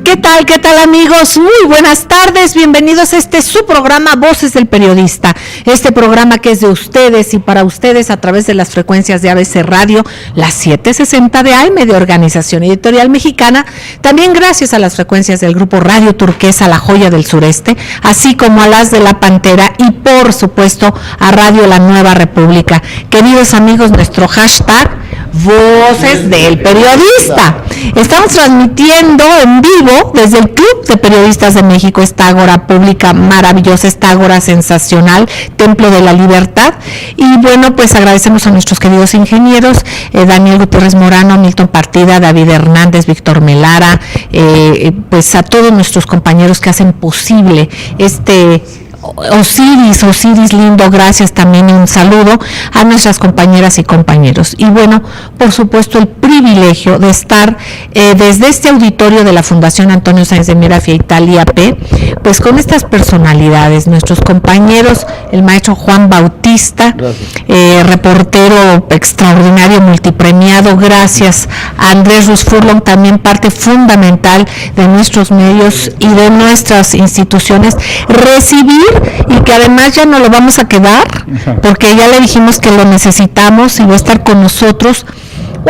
¿Qué tal? ¿Qué tal, amigos? Muy buenas tardes, bienvenidos a su programa Voces del Periodista, este programa que es de ustedes y para ustedes a través de las frecuencias de ABC Radio, las 760 de AM de Organización Editorial Mexicana, también gracias a las frecuencias del grupo Radio Turquesa, La Joya del Sureste, así como a las de La Pantera y por supuesto a Radio La Nueva República. Queridos amigos, nuestro hashtag Voces del Periodista. Estamos transmitiendo en vivo desde el Club de Periodistas de México, esta ágora pública maravillosa, esta ágora sensacional, Templo de la Libertad. Y bueno, pues agradecemos a nuestros queridos ingenieros, Daniel Gutiérrez Morano, Milton Partida, David Hernández, Víctor Melara, pues a todos nuestros compañeros que hacen posible Osiris lindo, gracias también y un saludo a nuestras compañeras y compañeros. Y bueno, por supuesto el privilegio de estar desde este auditorio de la Fundación Antonio Sáenz de Miera Italia P, pues con estas personalidades, nuestros compañeros, el maestro Juan Bautista, reportero extraordinario, multipremiado, gracias a Andrés Rusfurlong, también parte fundamental de nuestros medios y de nuestras instituciones, recibir y que además ya no lo vamos a quedar porque ya le dijimos que lo necesitamos y va a estar con nosotros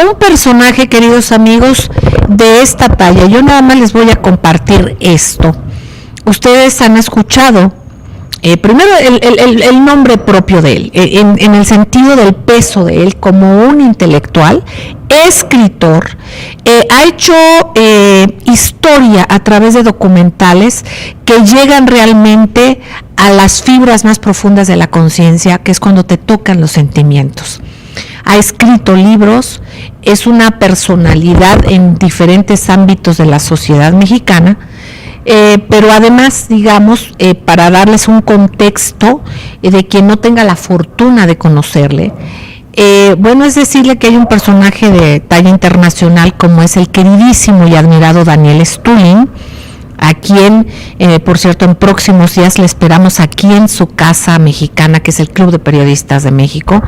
un personaje, queridos amigos, de esta talla. Yo nada más les voy a compartir esto. Ustedes han escuchado primero el nombre propio de él, en el sentido del peso de él como un intelectual, escritor, ha hecho historia a través de documentales que llegan realmente a las fibras más profundas de la conciencia, que es cuando te tocan los sentimientos. Ha escrito libros, es una personalidad en diferentes ámbitos de la sociedad mexicana, pero además, digamos, para darles un contexto de quien no tenga la fortuna de conocerle, bueno, es decirle que hay un personaje de talla internacional como es el queridísimo y admirado Daniel Stulin, a quien, por cierto, en próximos días le esperamos aquí en su casa mexicana, que es el Club de Periodistas de México,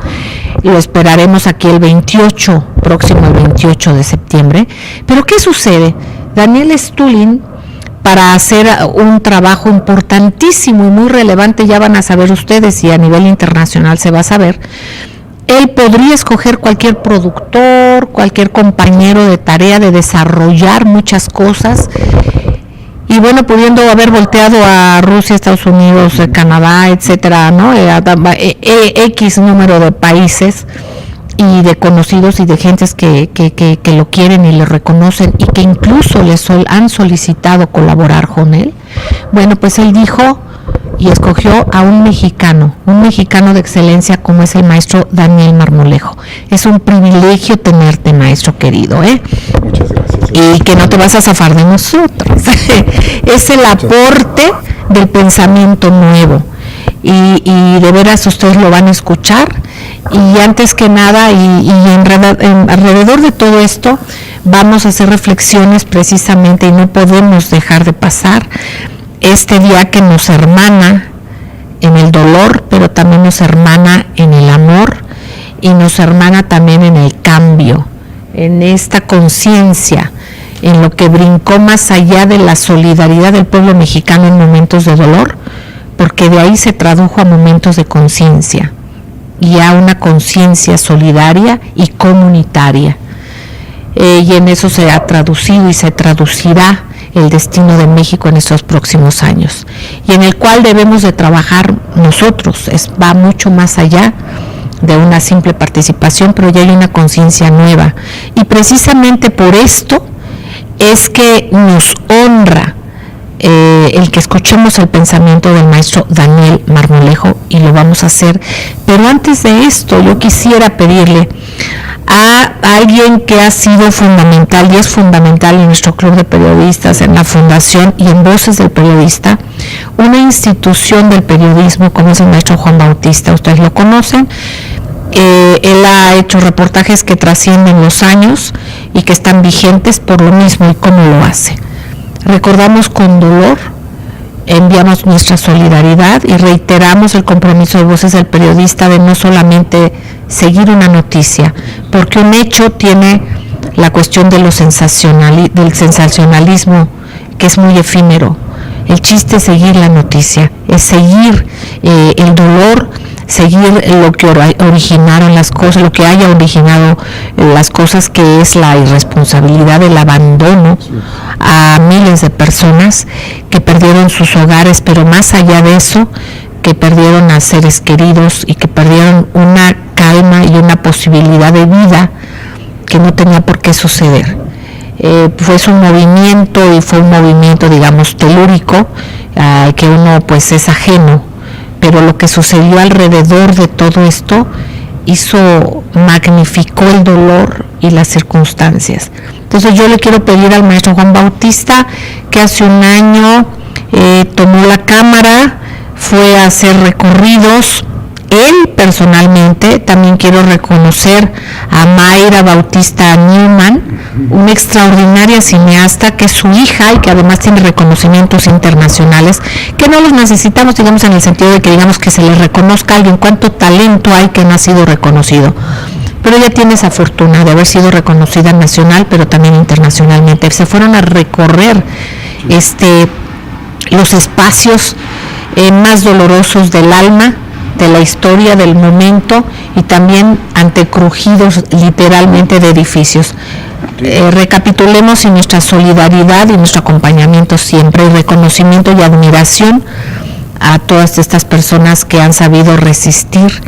y lo esperaremos aquí el 28 de septiembre. Pero ¿qué sucede? Daniel Stulin, para hacer un trabajo importantísimo y muy relevante, ya van a saber ustedes y a nivel internacional se va a saber, él podría escoger cualquier productor, cualquier compañero de tarea de desarrollar muchas cosas, y bueno, pudiendo haber volteado a Rusia, Estados Unidos, Canadá, etcétera, ¿no? X número de países y de conocidos y de gentes que lo quieren y lo reconocen y que incluso han solicitado colaborar con él. Bueno, pues él dijo y escogió a un mexicano de excelencia como es el maestro Daniel Marmolejo. Es un privilegio tenerte, maestro querido, Muchas gracias. Y que no te vas a zafar de nosotros. Es el aporte del pensamiento nuevo y de veras ustedes lo van a escuchar. Y antes que nada alrededor de todo esto vamos a hacer reflexiones precisamente, y no podemos dejar de pasar este día que nos hermana en el dolor, pero también nos hermana en el amor y nos hermana también en el cambio, en esta conciencia, en lo que brincó más allá de la solidaridad del pueblo mexicano en momentos de dolor, porque de ahí se tradujo a momentos de conciencia y a una conciencia solidaria y comunitaria. Y en eso se ha traducido y se traducirá el destino de México en estos próximos años, y en el cual debemos de trabajar nosotros. Va mucho más allá de una simple participación, pero ya hay una conciencia nueva, y precisamente por esto es que nos honra el que escuchemos el pensamiento del maestro Daniel Marmolejo, y lo vamos a hacer. Pero antes de esto, yo quisiera pedirle a alguien que ha sido fundamental y es fundamental en nuestro Club de Periodistas, en la Fundación y en Voces del Periodista, una institución del periodismo como es el maestro Juan Bautista. Ustedes lo conocen. Él ha hecho reportajes que trascienden los años y que están vigentes por lo mismo. ¿Y cómo lo hace? Recordamos con dolor, enviamos nuestra solidaridad y reiteramos el compromiso de Voces del Periodista de no solamente seguir una noticia, porque un hecho tiene la cuestión de del sensacionalismo que es muy efímero. El chiste es seguir la noticia, es seguir el dolor, seguir lo que originaron las cosas, lo que haya originado las cosas, que es la irresponsabilidad, el abandono a miles de personas que perdieron sus hogares, pero más allá de eso, que perdieron a seres queridos y que perdieron una calma y una posibilidad de vida que no tenía por qué suceder. Fue un movimiento, y fue un movimiento, digamos, telúrico, que uno pues es ajeno, pero lo que sucedió alrededor de todo esto magnificó el dolor y las circunstancias. Entonces yo le quiero pedir al maestro Juan Bautista, que hace un año tomó la cámara, fue a hacer recorridos. Él personalmente, también quiero reconocer a Mayra Bautista Newman, una extraordinaria cineasta, que es su hija y que además tiene reconocimientos internacionales, que no los necesitamos, digamos, en el sentido de que digamos que se le reconozca a alguien, cuánto talento hay que no ha sido reconocido. Pero ella tiene esa fortuna de haber sido reconocida nacional, pero también internacionalmente. Se fueron a recorrer los espacios más dolorosos del alma, de la historia, del momento, y también ante crujidos literalmente de edificios. Recapitulemos en nuestra solidaridad y nuestro acompañamiento siempre, y reconocimiento y admiración a todas estas personas que han sabido resistir,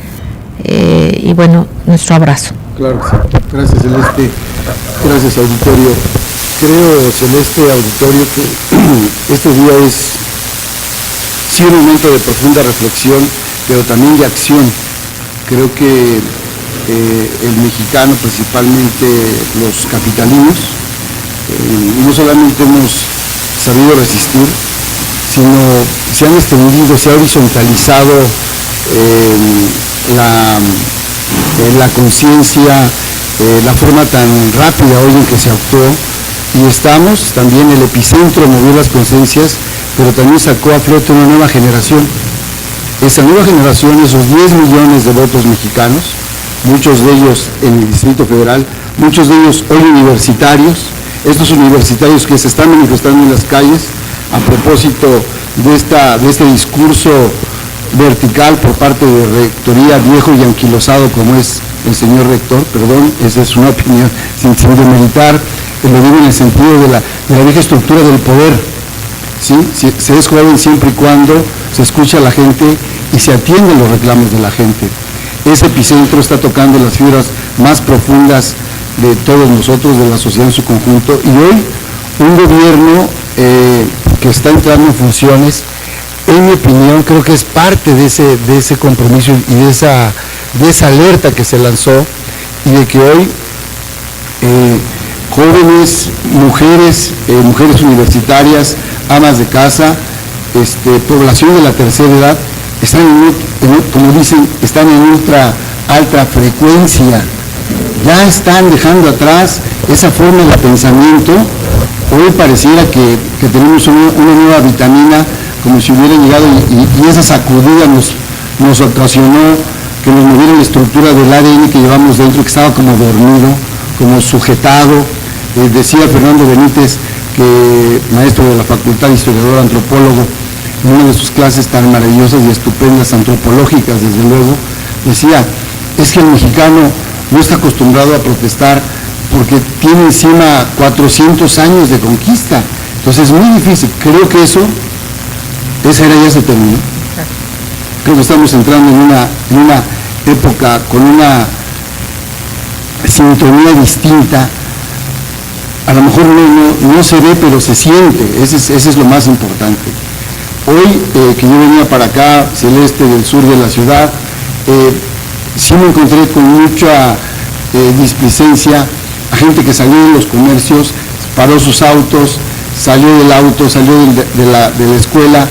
y bueno, nuestro abrazo. Claro que sí. Gracias, Celeste. Gracias, auditorio. Creo, Celeste, auditorio, que este día es sí un momento de profunda reflexión, pero también de acción. Creo que el mexicano, principalmente los capitalinos, no solamente hemos sabido resistir, sino se han extendido, se ha horizontalizado la conciencia, la forma tan rápida hoy en que se actuó, y estamos también, el epicentro movió las conciencias, pero también sacó a flote una nueva generación. Esa nueva generación, esos 10 millones de votos mexicanos, muchos de ellos en el Distrito Federal, muchos de ellos hoy universitarios, estos universitarios que se están manifestando en las calles a propósito de este discurso vertical por parte de rectoría, viejo y anquilosado como es el señor rector, perdón, esa es una opinión sin demeritar, lo digo en el sentido de la vieja estructura del poder, ¿sí? Se es joven siempre y cuando se escucha a la gente y se atienden los reclamos de la gente. Ese epicentro está tocando las fibras más profundas de todos nosotros, de la sociedad en su conjunto, y hoy un gobierno que está entrando en funciones, en mi opinión, creo que es parte de ese compromiso y de esa alerta que se lanzó, y de que hoy jóvenes, mujeres universitarias, amas de casa, población de la tercera edad, están como dicen, están en ultra alta frecuencia, ya están dejando atrás esa forma de pensamiento. Hoy pareciera que tenemos una nueva vitamina, como si hubiera llegado, y esa sacudida nos ocasionó que nos moviera la estructura del ADN que llevamos dentro, que estaba como dormido, como sujetado. Decía Fernando Benítez, que maestro de la Facultad de Historiador, antropólogo, en una de sus clases tan maravillosas y estupendas, antropológicas desde luego, decía, es que el mexicano no está acostumbrado a protestar porque tiene encima 400 años de conquista, entonces es muy difícil. Creo que esa era ya se terminó. Creo que estamos entrando en una época con una sintonía distinta. A lo mejor no se ve, pero se siente. Ese es lo más importante. Hoy que yo venía para acá, Celeste, del sur de la ciudad, sí me encontré con mucha displicencia a gente que salió de los comercios, paró sus autos, salió del auto, salió de la escuela,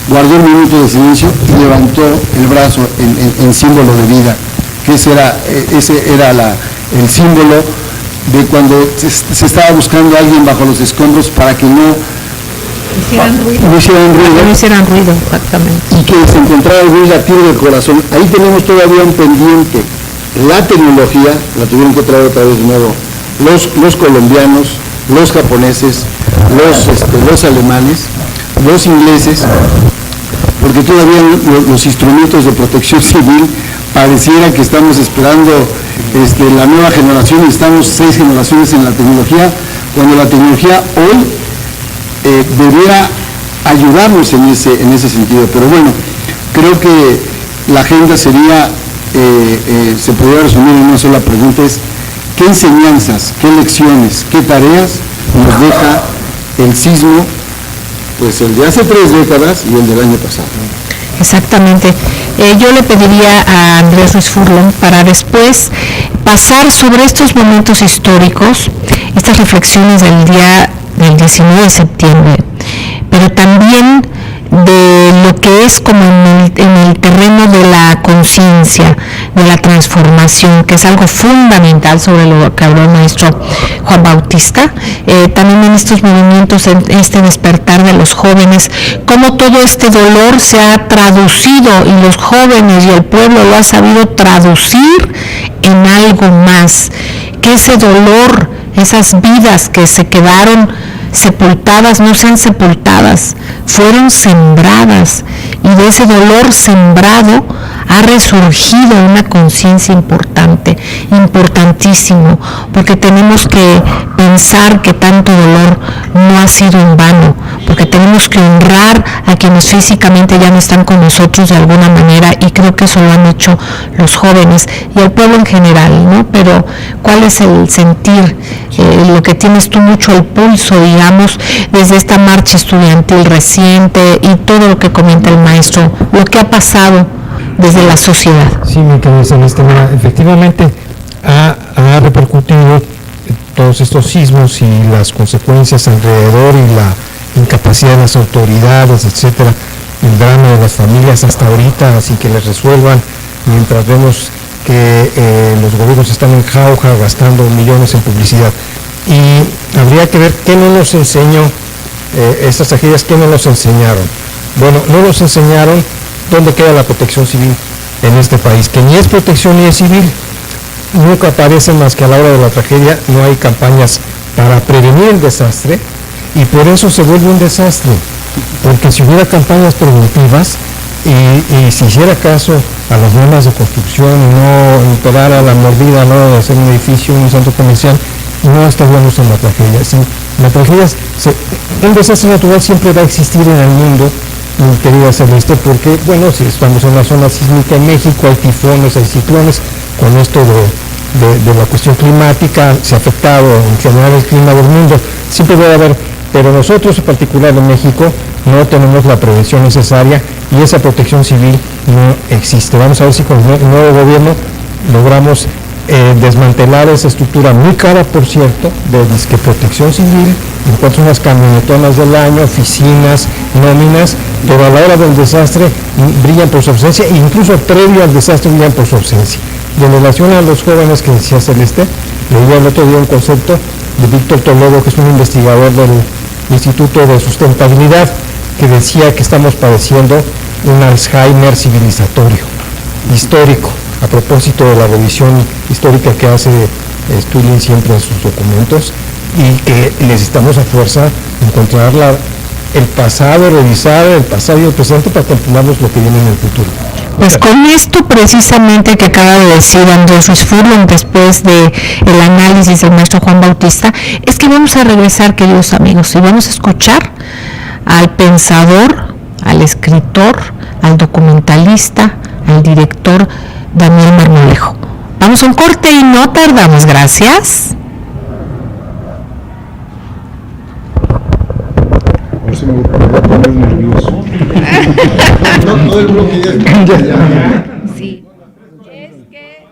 guardó un minuto de silencio y levantó el brazo en símbolo de vida, que ese era el símbolo de cuando se estaba buscando a alguien bajo los escombros para que no hicieran ruido, exactamente. Y que se encontrara el ruido latido del corazón. Ahí tenemos todavía un pendiente. La tecnología la tuvieron que traer otra vez de nuevo los colombianos, los japoneses, los alemanes, los ingleses, porque todavía los instrumentos de protección civil pareciera que estamos esperando la nueva generación y estamos 6 generaciones en la tecnología, cuando la tecnología hoy debiera ayudarnos en ese sentido. Pero bueno, creo que la agenda sería, se podría resumir en una sola pregunta, es ¿qué enseñanzas, qué lecciones, qué tareas nos deja el sismo, pues el de hace 3 décadas y el del año pasado? Exactamente. Yo le pediría a Andrés Ruiz Furlong para después pasar sobre estos momentos históricos, estas reflexiones del día del 19 de septiembre, pero también de lo que es como en el terreno de la conciencia, de la transformación, que es algo fundamental sobre lo que habló el maestro Juan Bautista, también en estos movimientos, en este despertar de los jóvenes, cómo todo este dolor se ha traducido y los jóvenes y el pueblo lo ha sabido traducir en algo más, que ese dolor, esas vidas que se quedaron sepultadas, no sean sepultadas, fueron sembradas, y de ese dolor sembrado ha resurgido una conciencia importante, importantísimo, porque tenemos que pensar que tanto dolor no ha sido en vano, porque tenemos que honrar a quienes físicamente ya no están con nosotros de alguna manera, y creo que eso lo han hecho los jóvenes y el pueblo en general, ¿no? Pero ¿cuál es el sentir? Lo que tienes tú mucho el pulso, digamos, desde esta marcha estudiantil reciente y todo lo que comenta el maestro, lo que ha pasado desde la sociedad. Sí, mi querida Celeste, efectivamente ha repercutido todos estos sismos y las consecuencias alrededor y la incapacidad de las autoridades, etcétera, el drama de las familias hasta ahorita, así que les resuelvan, mientras vemos que los gobiernos están en jauja gastando millones en publicidad. Y habría que ver qué no nos enseñó estas tragedias, qué no nos enseñaron. Bueno, no nos enseñaron dónde queda la protección civil en este país, que ni es protección ni es civil. Nunca aparecen más que a la hora de la tragedia, no hay campañas para prevenir el desastre y por eso se vuelve un desastre, porque si hubiera campañas preventivas y si hiciera caso a las normas de construcción y no imperara la mordida no de hacer un edificio, un centro comercial, no estaríamos en la tragedia. Sí, la tragedia, un desastre natural siempre va a existir en el mundo, mi querida Celeste, porque, bueno, si estamos en la zona sísmica en México, hay tifones, hay ciclones, con esto de la cuestión climática, se ha afectado en general el clima del mundo, siempre va a haber, pero nosotros en particular en México no tenemos la prevención necesaria y esa protección civil no existe. Vamos a ver si con el nuevo gobierno logramos desmantelar esa estructura muy cara, por cierto, de disque protección civil, en cuanto a unas camionetonas del año, oficinas, nóminas, pero a la hora del desastre brillan por su ausencia, e incluso previo al desastre brillan por su ausencia. Y en relación a los jóvenes que decía Celeste, leí el otro día un concepto de Víctor Toledo, que es un investigador del Instituto de Sustentabilidad, que decía que estamos padeciendo un Alzheimer civilizatorio, histórico, a propósito de la revisión histórica que hace Sturgeon siempre en sus documentos, y que necesitamos a fuerza encontrar el pasado, revisar el pasado y el presente para contemplarnos lo que viene en el futuro. Pues con esto precisamente que acaba de decir Andrés Ruiz Furlong después del análisis del maestro Juan Bautista, es que vamos a regresar, queridos amigos, y vamos a escuchar al pensador, al escritor, al documentalista, al director Daniel Marmolejo. Vamos a un corte y no tardamos, gracias. Se me voy a poner nervioso. No del bloque ya. Sí. Es que...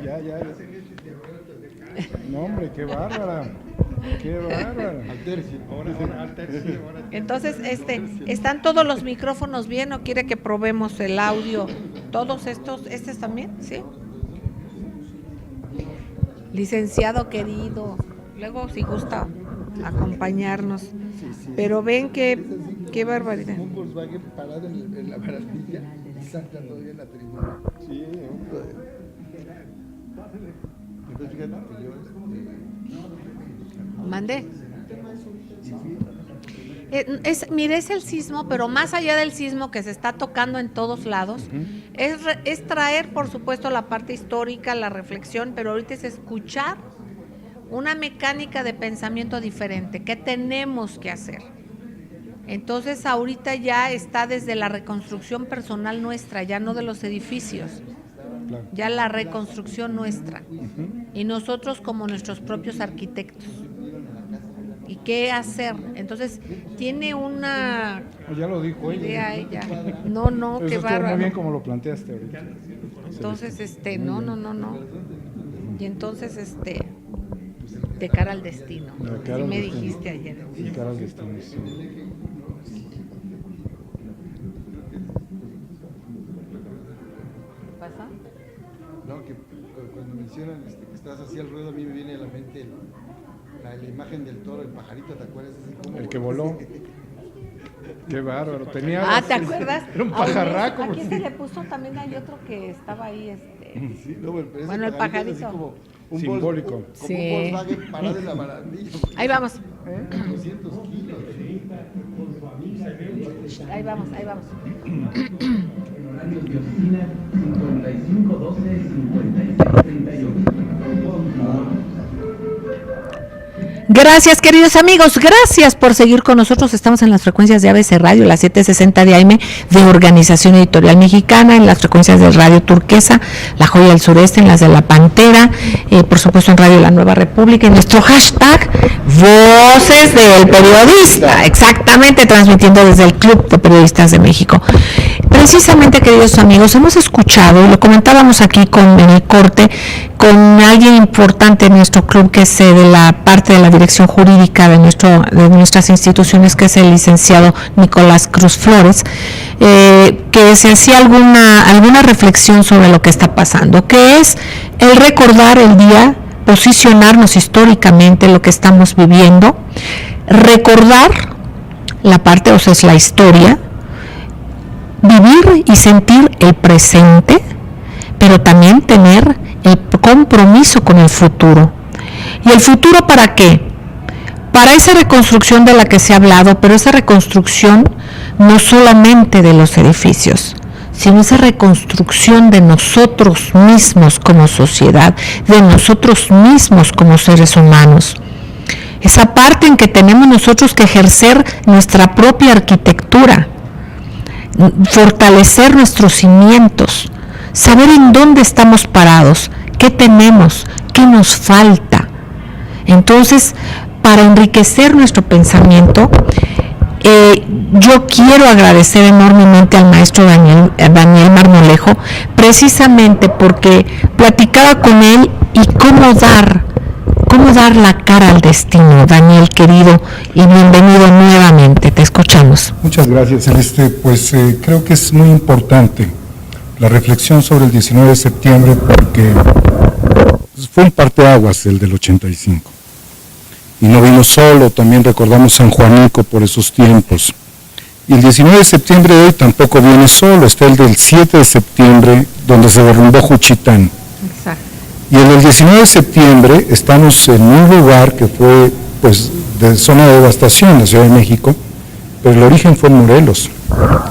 Ya. No, hombre, qué bárbara. Qué bárbara. Al tercio. Ahora. Entonces, ¿están todos los micrófonos bien o quiere que probemos el audio? ¿Todos estos también? ¿Sí? Licenciado querido, luego si gusta acompañarnos. Pero ven qué barbaridad. Un Volkswagen parado en la barandilla y salta todavía en la tribuna. Sí, Mandé. Mire, es el sismo, pero más allá del sismo que se está tocando en todos lados, es traer, por supuesto, la parte histórica, la reflexión, pero ahorita es escuchar una mecánica de pensamiento diferente. ¿Qué tenemos que hacer? Entonces, ahorita ya está desde la reconstrucción personal nuestra, ya no de los edificios, ya la reconstrucción nuestra, y nosotros como nuestros propios arquitectos. ¿Y qué hacer? Entonces, tiene una ya lo dijo idea ella. No, qué bárbaro. Muy bien como lo planteaste ahorita. Entonces, no. Y entonces, de cara al destino. Sí me dijiste ayer. De cara al destino, sí. ¿Qué pasa? No, que cuando mencionan que estás así al ruedo, a mí me viene a la mente la imagen del toro, el pajarito, ¿te acuerdas? Así como el que voló. Qué bárbaro. Tenía ¿te acuerdas? Era un pajarraco. Aquí se le puso también, hay otro que estaba ahí, Sí, no, pero bueno, el pajarito. Es así como un simbólico. Como sí. un Volkswagen parado en la barandilla. Ahí vamos. 200 kilos. Ahí vamos. Horarios de oficina 5512-5638. Gracias, queridos amigos, gracias por seguir con nosotros. Estamos en las frecuencias de ABC Radio, las 760 de AM de Organización Editorial Mexicana, en las frecuencias de Radio Turquesa, La Joya del Sureste, en las de La Pantera, por supuesto en Radio La Nueva República, en nuestro hashtag Voces del Periodista, exactamente, transmitiendo desde el Club de Periodistas de México. Precisamente, queridos amigos, hemos escuchado, y lo comentábamos aquí en el corte, con alguien importante en nuestro club, que es de la parte de la dirección jurídica de nuestras instituciones, que es el licenciado Nicolás Cruz Flores, que se hacía alguna reflexión sobre lo que está pasando, que es el recordar el día, posicionarnos históricamente lo que estamos viviendo, recordar la parte, o sea, es la historia, vivir y sentir el presente, pero también tener el compromiso con el futuro. ¿Y el futuro para qué? Para esa reconstrucción de la que se ha hablado, pero esa reconstrucción no solamente de los edificios, sino esa reconstrucción de nosotros mismos como sociedad, de nosotros mismos como seres humanos. Esa parte en que tenemos nosotros que ejercer nuestra propia arquitectura, fortalecer nuestros cimientos, saber en dónde estamos parados, qué tenemos, qué nos falta. Entonces, para enriquecer nuestro pensamiento, yo quiero agradecer enormemente al maestro Daniel Marmolejo, precisamente porque platicaba con él y cómo dar la cara al destino. Daniel, querido, y bienvenido nuevamente, te escuchamos. Muchas gracias, Celeste. Pues creo que es muy importante la reflexión sobre el 19 de septiembre porque fue un parteaguas el del 85. Y no vino solo, también recordamos San Juanico por esos tiempos. Y el 19 de septiembre de hoy tampoco viene solo, está el del 7 de septiembre, donde se derrumbó Juchitán. Exacto. Y en el 19 de septiembre estamos en un lugar que fue pues de zona de devastación, la Ciudad de México, pero el origen fue en Morelos.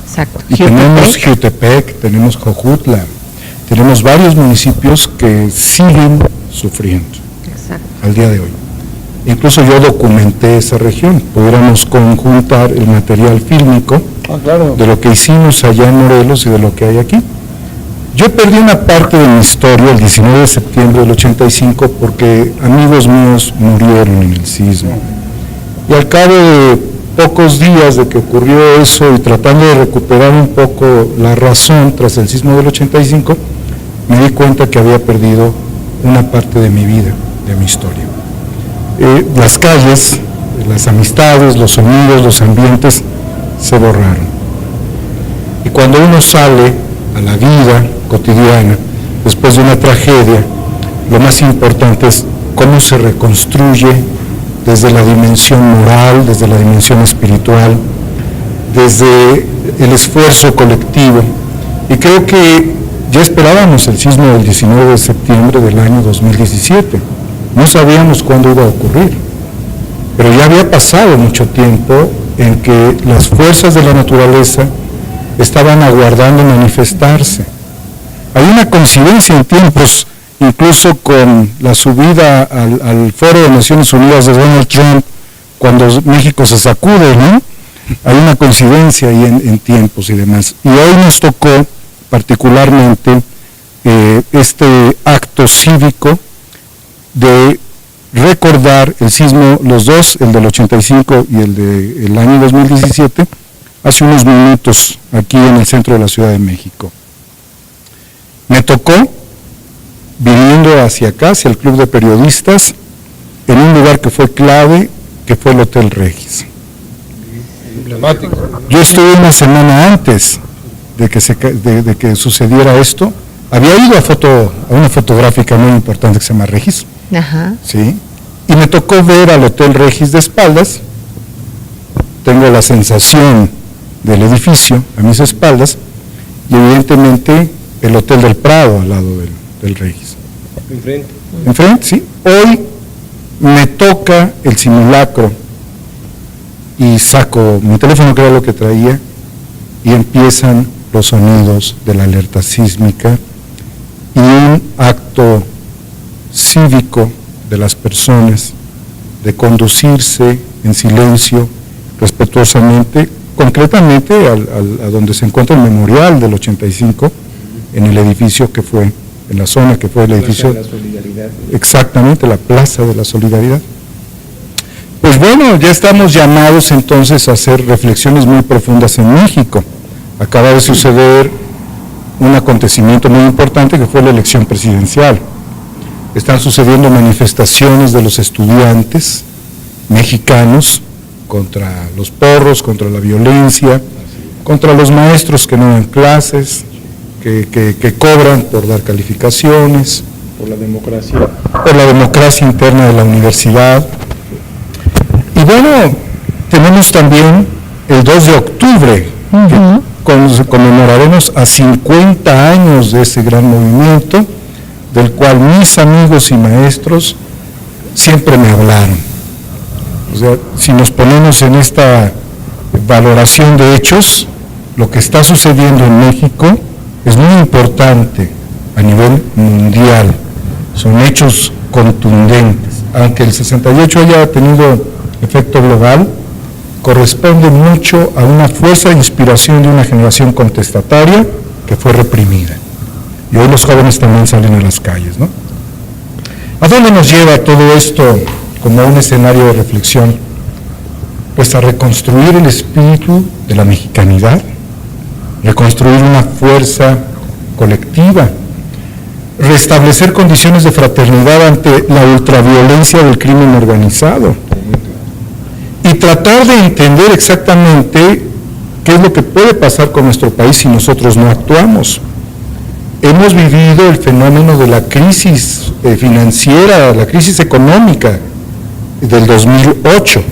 Exacto. Y tenemos Jiutepec, tenemos Jojutla, tenemos varios municipios que siguen sufriendo. Exacto. Al día de hoy. Incluso yo documenté esa región, pudiéramos conjuntar el material fílmico de lo que hicimos allá en Morelos y de lo que hay aquí. Yo perdí una parte de mi historia el 19 de septiembre del 85 porque amigos míos murieron en el sismo. Y al cabo de pocos días de que ocurrió eso y tratando de recuperar un poco la razón tras el sismo del 85, me di cuenta que había perdido una parte de mi vida, de mi historia. Las calles, las amistades, los sonidos, los ambientes se borraron. Y cuando uno sale a la vida cotidiana, después de una tragedia, lo más importante es cómo se reconstruye desde la dimensión moral, desde la dimensión espiritual, desde el esfuerzo colectivo. Y creo que ya esperábamos el sismo del 19 de septiembre del año 2017. No sabíamos cuándo iba a ocurrir, pero ya había pasado mucho tiempo en que las fuerzas de la naturaleza estaban aguardando manifestarse. Hay una coincidencia en tiempos, incluso con la subida al Foro de Naciones Unidas de Donald Trump, cuando México se sacude, ¿no? Hay una coincidencia ahí en tiempos y demás. Y hoy nos tocó particularmente este acto cívico de recordar el sismo, los dos, el del 85 y el del año 2017, hace unos minutos aquí en el centro de la Ciudad de México. Me tocó, viniendo hacia acá, hacia el Club de Periodistas, en un lugar que fue clave, que fue el Hotel Regis. Emblemático. Yo estuve una semana antes de que sucediera esto. Había ido a una fotográfica muy importante que se llama Regis. Ajá. ¿Sí? Y me tocó ver al Hotel Regis de espaldas. Tengo la sensación del edificio a mis espaldas y evidentemente el Hotel del Prado al lado del Regis. Enfrente. Enfrente, sí. Hoy me toca el simulacro y saco mi teléfono, que era lo que traía, y empiezan los sonidos de la alerta sísmica y un acto cívico de las personas de conducirse en silencio, respetuosamente, concretamente a donde se encuentra el memorial del 85, en el edificio que fue, en la zona que fue el edificio. Plaza de la Solidaridad. Exactamente, la Plaza de la Solidaridad. Pues bueno, ya estamos llamados entonces a hacer reflexiones muy profundas en México. Acaba de suceder un acontecimiento muy importante que fue la elección presidencial. Están sucediendo manifestaciones de los estudiantes mexicanos contra los porros, contra la violencia, contra los maestros que no dan clases, que cobran por dar calificaciones, Por la democracia. por la democracia interna de la universidad. Y bueno, tenemos también el 2 de octubre, que conmemoraremos a 50 años de ese gran movimiento, del cual mis amigos y maestros siempre me hablaron. O sea, si nos ponemos en esta valoración de hechos, lo que está sucediendo en México es muy importante a nivel mundial. Son hechos contundentes. Aunque el 68 haya tenido efecto global, corresponde mucho a una fuerza de inspiración de una generación contestataria que fue reprimida. Y hoy los jóvenes también salen a las calles, ¿no? ¿A dónde nos lleva todo esto como un escenario de reflexión? Pues a reconstruir el espíritu de la mexicanidad, reconstruir una fuerza colectiva, restablecer condiciones de fraternidad ante la ultraviolencia del crimen organizado y tratar de entender exactamente qué es lo que puede pasar con nuestro país si nosotros no actuamos. Hemos vivido el fenómeno de la crisis financiera, la crisis económica del 2008,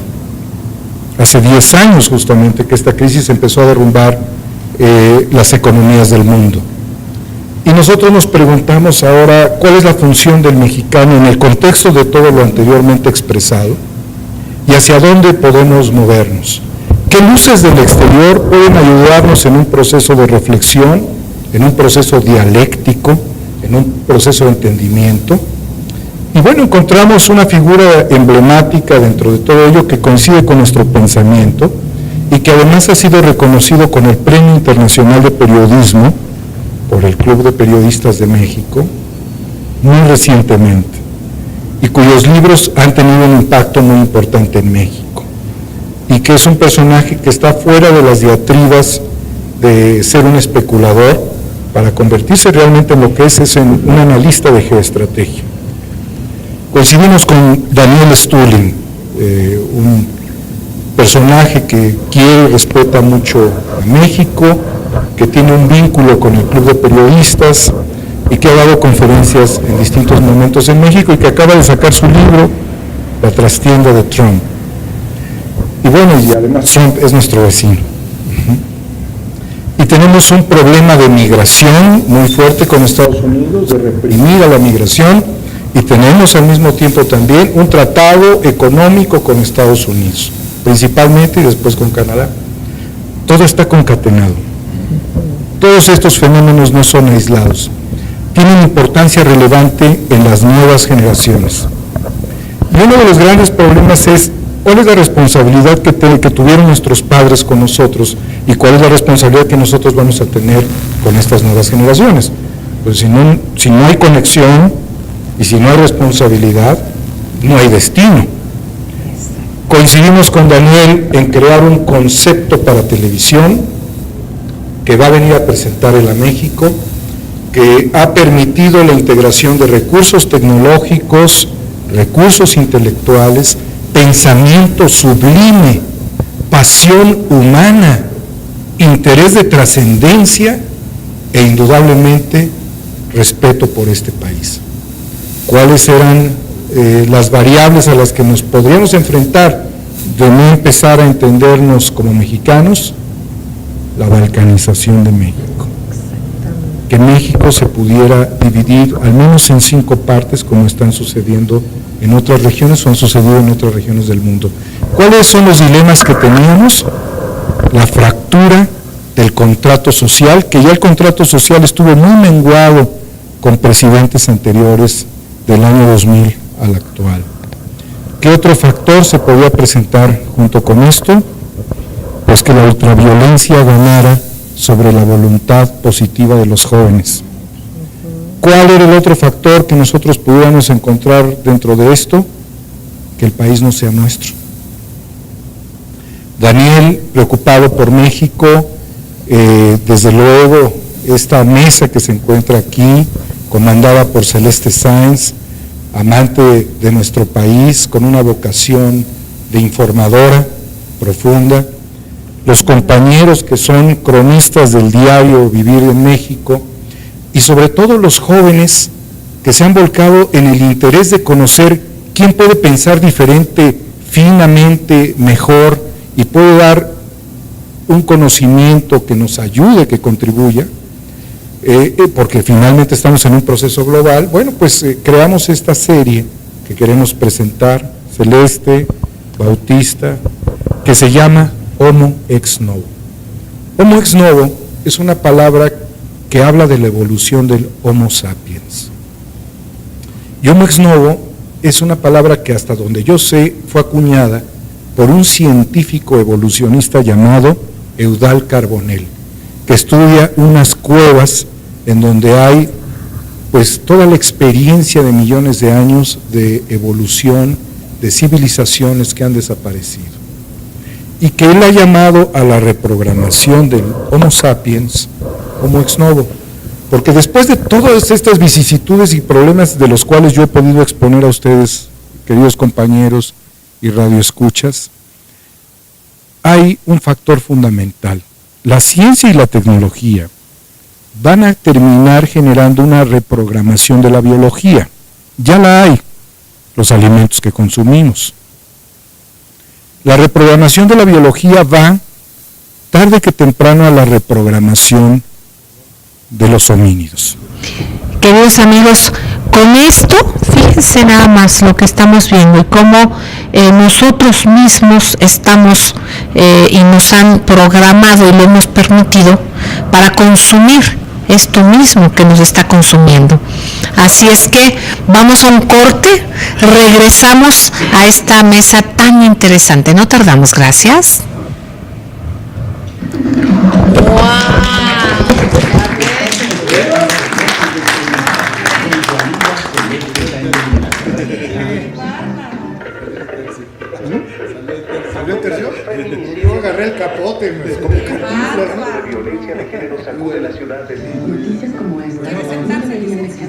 hace 10 años justamente que esta crisis empezó a derrumbar las economías del mundo. Y nosotros nos preguntamos ahora cuál es la función del mexicano en el contexto de todo lo anteriormente expresado y hacia dónde podemos movernos. ¿Qué luces del exterior pueden ayudarnos en un proceso de reflexión, en un proceso dialéctico, en un proceso de entendimiento? Y bueno, encontramos una figura emblemática dentro de todo ello que coincide con nuestro pensamiento y que además ha sido reconocido con el Premio Internacional de Periodismo por el Club de Periodistas de México muy recientemente y cuyos libros han tenido un impacto muy importante en México y que es un personaje que está fuera de las diatribas de ser un especulador para convertirse realmente en lo que es en un analista de geoestrategia. Coincidimos con Daniel Stulin, un personaje que quiere y respeta mucho a México, que tiene un vínculo con el Club de Periodistas y que ha dado conferencias en distintos momentos en México y que acaba de sacar su libro, La trastienda de Trump. Y bueno, y además Trump es nuestro vecino. y tenemos un problema de migración muy fuerte con Estados Unidos, de reprimir a la migración, y tenemos al mismo tiempo también un tratado económico con Estados Unidos, principalmente, y después con Canadá. Todo está concatenado. Todos estos fenómenos no son aislados, tienen importancia relevante en las nuevas generaciones. Y uno de los grandes problemas es cuál es la responsabilidad que tuvieron nuestros padres con nosotros y cuál es la responsabilidad que nosotros vamos a tener con estas nuevas generaciones. Pues si no hay conexión y si no hay responsabilidad, no hay destino. Coincidimos con Daniel en crear un concepto para televisión que va a venir a presentar en la México, que ha permitido la integración de recursos tecnológicos, recursos intelectuales, pensamiento sublime, pasión humana, interés de trascendencia e indudablemente respeto por este país. ¿Cuáles eran las variables a las que nos podríamos enfrentar de no empezar a entendernos como mexicanos? La balcanización de México. Que México se pudiera dividir al menos en 5 partes, como están sucediendo en otras regiones o han sucedido en otras regiones del mundo. ¿Cuáles son los dilemas que teníamos? La fractura del contrato social, que ya el contrato social estuvo muy menguado con presidentes anteriores del año 2000 al actual. ¿Qué otro factor se podía presentar junto con esto? Pues que la ultraviolencia ganara sobre la voluntad positiva de los jóvenes. ¿Cuál era el otro factor que nosotros pudiéramos encontrar dentro de esto? Que el país no sea nuestro. Daniel, preocupado por México, desde luego esta mesa que se encuentra aquí, comandada por Celeste Sáenz, amante de nuestro país, con una vocación de informadora profunda, los compañeros que son cronistas del diario Vivir en México, y sobre todo los jóvenes que se han volcado en el interés de conocer quién puede pensar diferente, finamente, mejor, y puede dar un conocimiento que nos ayude, que contribuya, porque finalmente estamos en un proceso global. Bueno, pues creamos esta serie que queremos presentar, Celeste, Bautista, que se llama Homo ex novo. Homo ex novo es una palabra que habla de la evolución del Homo sapiens. Y Homo ex novo es una palabra que, hasta donde yo sé, fue acuñada por un científico evolucionista llamado Eudald Carbonell, que estudia unas cuevas en donde hay pues toda la experiencia de millones de años de evolución de civilizaciones que han desaparecido, y que él ha llamado a la reprogramación del Homo sapiens Homo ex novo, porque después de todas estas vicisitudes y problemas de los cuales yo he podido exponer a ustedes, queridos compañeros y radioescuchas, hay un factor fundamental. La ciencia y la tecnología van a terminar generando una reprogramación de la biología. Ya la hay, los alimentos que consumimos. La reprogramación de la biología va, tarde que temprano, a la reprogramación de los homínidos. Queridos amigos, con esto, fíjense nada más lo que estamos viendo y cómo nosotros mismos estamos y nos han programado y lo hemos permitido para consumir esto mismo que nos está consumiendo. Así es que vamos a un corte, regresamos a esta mesa tan interesante. No tardamos, gracias. ¿Salió tercio? Yo agarré el capote, como Cantinflas, ¿no? La violencia de género sacude la ciudad de Noticias como esta no deberían existir.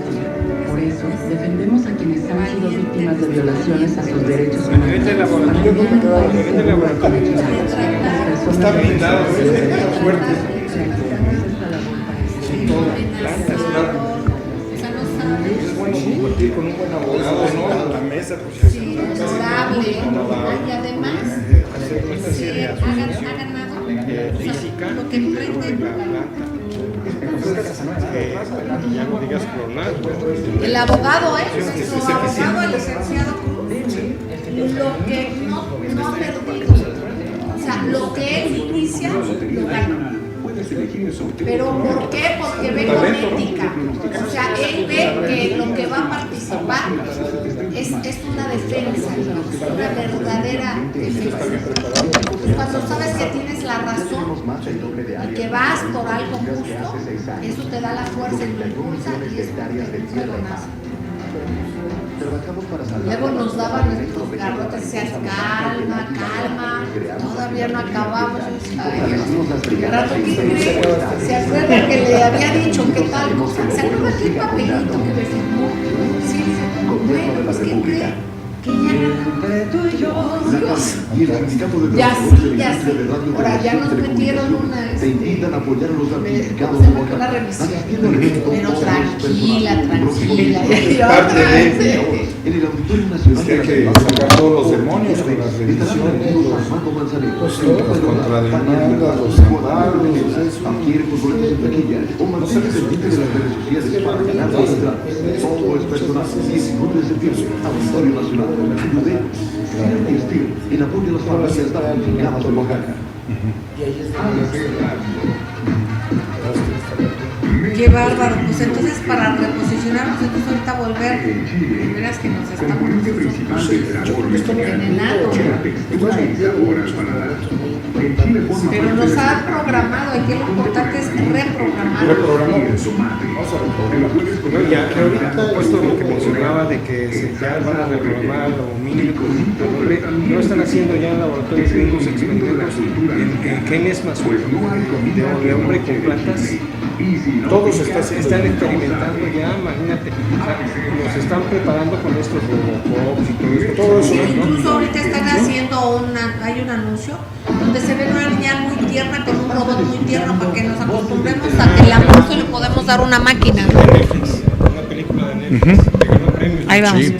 Por eso defendemos a quienes han sido víctimas de violaciones a sus derechos humanos. Está blindado, está fuerte. Es bueno compartir con un buen abogado, ¿no? La mesa, pues. Honorable. Y además, ha ganado lo que emprende la planta. Ya no digas clonar. El abogado, nuestro abogado, el licenciado Cruz, lo que no ha perdido, o sea, lo que él inicia, lo gana. ¿Pero por qué? Porque ve con ética. O sea, él ve que lo que va a participar es una defensa, una verdadera defensa. Cuando sabes que tienes la razón y que vas por algo justo, eso te da la fuerza y lo impulsa y es lo más. Luego nos daban nuestros garrotes, decían calma, todavía no acabamos. ¿Se acuerda que le había dicho qué tal cosa? ¿Se acuerda aquel papelito que me firmó? Sí, bueno, pues que cree que ya Dios. Ya sí. Ahora ya nos metieron una revisión. Pero tranquila. En el Auditorio Nacional hay que sacar todos los demonios con las revisiones, los contrademandas, los amparos, adquiere tus boletos en taquilla o mantente pendiente de las redes sociales para ganar muestra. Todo es personal. 19 de septiembre, Auditorio Nacional. De estilo, en apoyo a las familias damnificadas de Oaxaca. Qué bárbaro, pues entonces para reposicionarnos, entonces ahorita volver, de veras que nos estamos envenenando. Pero nos ha programado, aquí lo importante es reprogramar. Vamos a reprogramar. Ya que ahorita esto lo que mencionaba de que ya van a reprogramar o mínimo, no están haciendo ya en laboratorios gringos experimentos en genes más de hombre con plantas. Todos están experimentando ya, imagínate, nos están preparando con estos robocops y todo eso. Incluso ahorita están haciendo hay un anuncio donde se ve una niña muy tierna con un robot muy tierno para que nos acostumbremos a que el amor se le podemos dar una máquina. Una película de Netflix. Ahí vamos. Sí.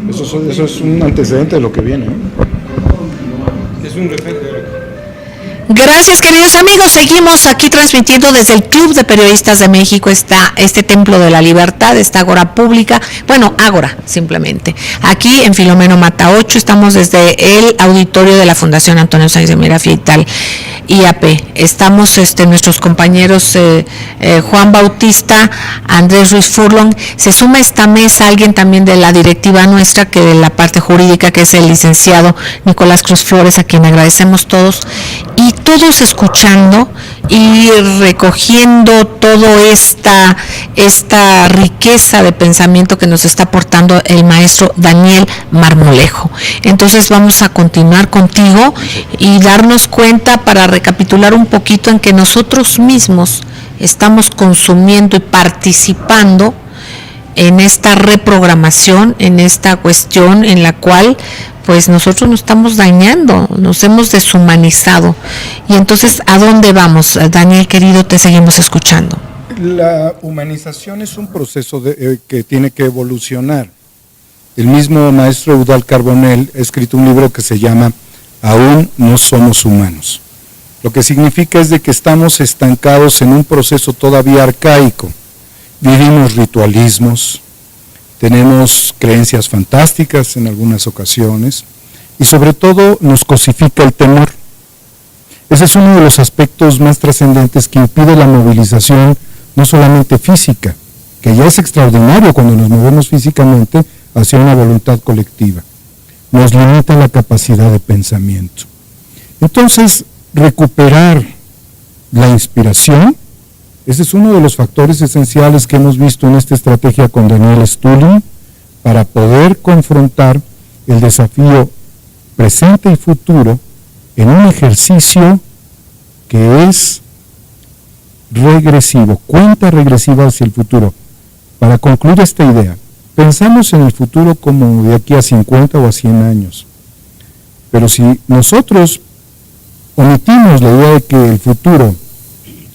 Eso es un antecedente de lo que viene. Es un referente. Gracias, queridos amigos. Seguimos aquí transmitiendo desde el Club de Periodistas de México, este Templo de la Libertad, esta Ágora Pública, bueno, Ágora, simplemente. Aquí en Filomeno Mata 8, estamos desde el auditorio de la Fundación Antonio Sáenz de Miera Frital, IAP. Estamos nuestros compañeros Juan Bautista, Andrés Ruiz Furlong. Se suma a esta mesa alguien también de la directiva nuestra, que de la parte jurídica, que es el licenciado Nicolás Cruz Flores, a quien agradecemos todos. Y todos escuchando y recogiendo toda esta riqueza de pensamiento que nos está aportando el maestro Daniel Marmolejo. Entonces vamos a continuar contigo y darnos cuenta, para recapitular un poquito, en que nosotros mismos estamos consumiendo y participando en esta reprogramación, en esta cuestión en la cual pues nosotros nos estamos dañando, nos hemos deshumanizado. Y entonces, ¿a dónde vamos? Daniel, querido, te seguimos escuchando. La humanización es un proceso que tiene que evolucionar. El mismo maestro Eudald Carbonell ha escrito un libro que se llama Aún no somos humanos. Lo que significa es de que estamos estancados en un proceso todavía arcaico. Vivimos ritualismos, tenemos creencias fantásticas en algunas ocasiones y sobre todo nos cosifica el temor. Ese es uno de los aspectos más trascendentes que impide la movilización, no solamente física, que ya es extraordinario cuando nos movemos físicamente hacia una voluntad colectiva. Nos limita la capacidad de pensamiento. Entonces, recuperar la inspiración, ese es uno de los factores esenciales que hemos visto en esta estrategia con Daniel Stulin para poder confrontar el desafío presente y futuro en un ejercicio que es regresivo, cuenta regresiva hacia el futuro. Para concluir esta idea, pensamos en el futuro como de aquí a 50 o a 100 años, pero si nosotros omitimos la idea de que el futuro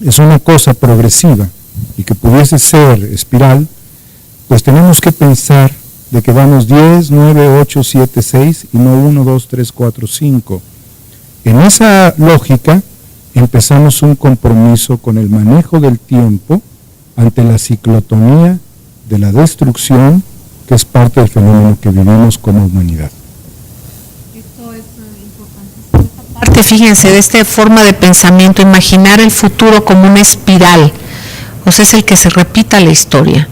es una cosa progresiva y que pudiese ser espiral, pues tenemos que pensar de que vamos 10, 9, 8, 7, 6 y no 1, 2, 3, 4, 5. En esa lógica, empezamos un compromiso con el manejo del tiempo ante la ciclotonía de la destrucción, que es parte del fenómeno que vivimos como humanidad. Esto es importante. Parte, fíjense, de esta forma de pensamiento, imaginar el futuro como una espiral, o sea, es el que se repita la historia.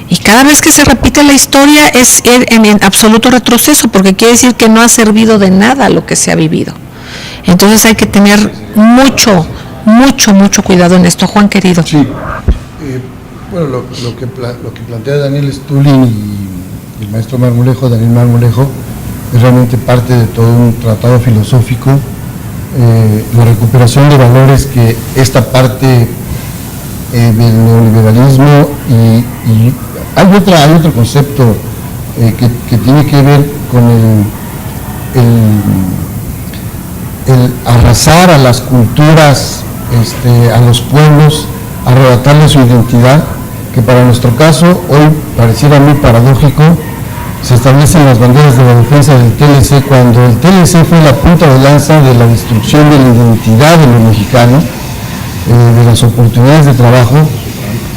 Y cada vez que se repite la historia es en absoluto retroceso, porque quiere decir que no ha servido de nada lo que se ha vivido. Entonces hay que tener mucho cuidado en esto. Juan, querido. Sí, bueno, lo que plantea Daniel Stulin y el maestro Marmolejo, Daniel Marmolejo, es realmente parte de todo un tratado filosófico, la recuperación de valores que esta parte del neoliberalismo y hay otro concepto que tiene que ver con el arrasar a las culturas, a los pueblos, arrebatarles su identidad, que para nuestro caso hoy pareciera muy paradójico. Se establecen las banderas de la defensa del TLC cuando el TLC fue la punta de lanza de la destrucción de la identidad de lo mexicano, de las oportunidades de trabajo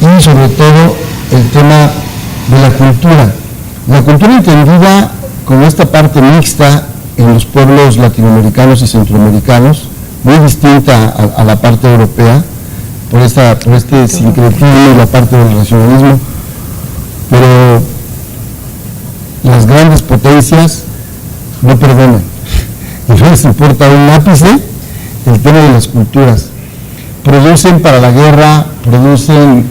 y sobre todo el tema de la cultura. La cultura entendida como esta parte mixta en los pueblos latinoamericanos y centroamericanos, muy distinta a la parte europea, por este sincretismo y la parte del racionalismo, pero las grandes potencias no perdonan. Y no les importa un ápice el tema de las culturas. Producen para la guerra, producen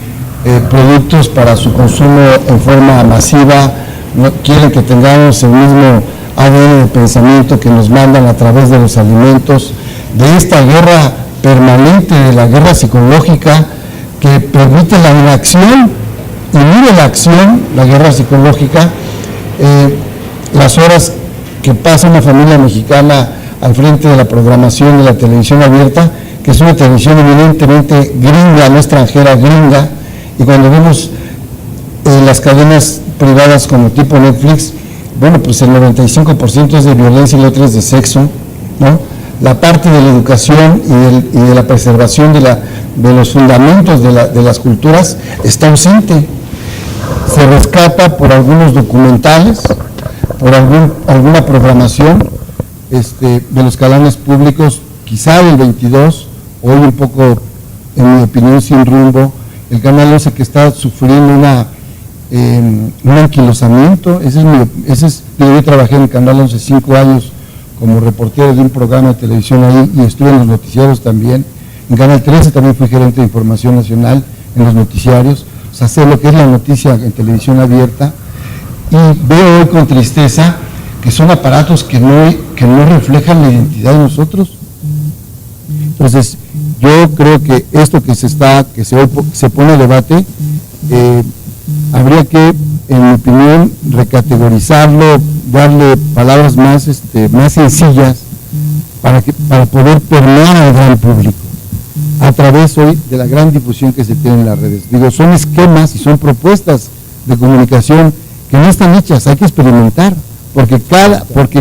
productos para su consumo en forma masiva, no quieren que tengamos el mismo ADN de pensamiento que nos mandan a través de los alimentos, de esta guerra permanente, de la guerra psicológica que permite la inacción, inhibe la acción, la guerra psicológica, las horas que pasa una familia mexicana al frente de la programación de la televisión abierta, que es una televisión evidentemente gringa, no extranjera, gringa, y cuando vemos las cadenas privadas como tipo Netflix, bueno, pues el 95% es de violencia y el otro es de sexo, ¿no? La parte de la educación y de la preservación de los fundamentos de las culturas está ausente. Se rescata por algunos documentales, por alguna programación de los canales públicos, quizá el 22, hoy un poco, en mi opinión, sin rumbo, el canal 11 que está sufriendo un anquilosamiento. Yo trabajé en el canal 11 5 años como reportero de un programa de televisión ahí y estuve en los noticiarios también. En Canal 13 también fui gerente de información nacional en los noticiarios, o sea, sé lo que es la noticia en televisión abierta, y veo hoy con tristeza que son aparatos que no reflejan la identidad de nosotros. Entonces, yo creo que esto que hoy se pone a debate, habría que, en mi opinión, recategorizarlo, darle palabras más sencillas para poder permear al gran público a través hoy de la gran difusión que se tiene en las redes. Digo, son esquemas y son propuestas de comunicación que no están hechas, hay que experimentar, porque